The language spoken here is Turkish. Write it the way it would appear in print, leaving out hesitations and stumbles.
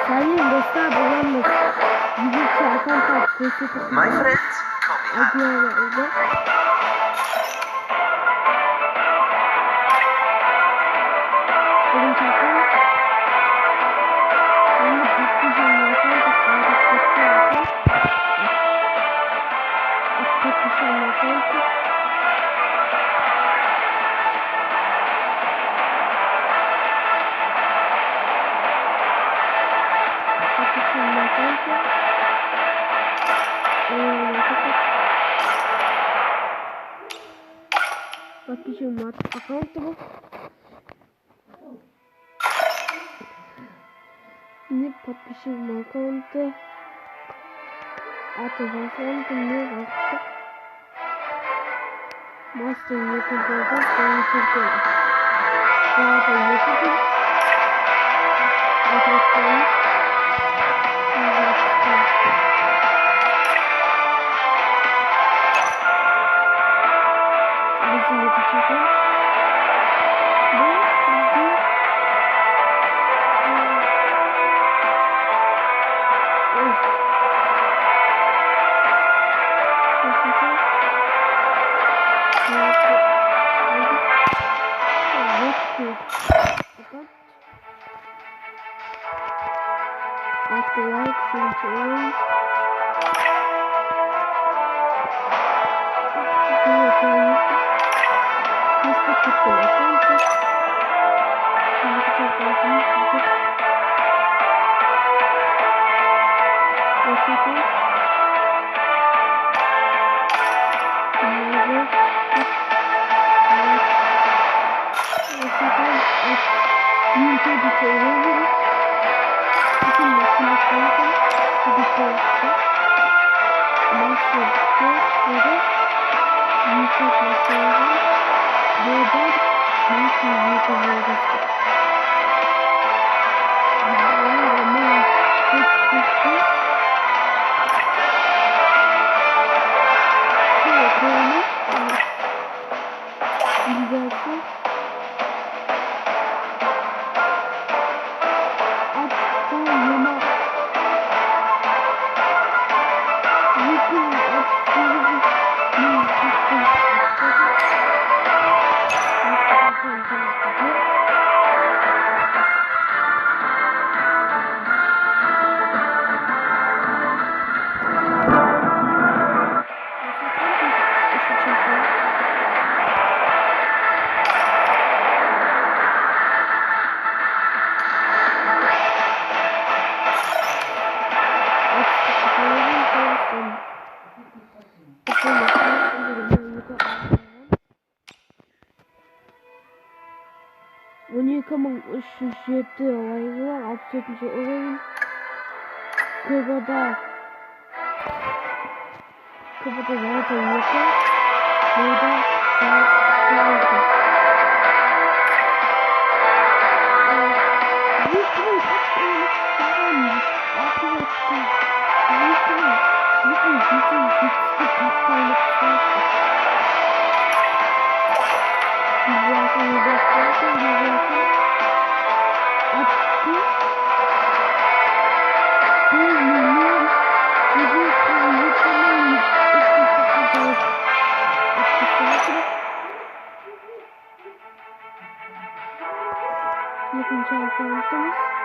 Sayın dostlar babamız bizim şarkın tatlısı My friends, call me Hannah. ediyorlar. Benim şarkım ben de patlıcan yapan da kardeşlikte yapan patlıcan yapan da patlıcan mat account'u bu. Ne patlıcan account'u atacağım ne vakti master yapacağız ben Türkiye'de zaten yapacağım atacağım bizim yapacağız after like century Yıkamın şişeti olaylar absürt olayın kıvada zaten yıka burada zaten Yakın şarkı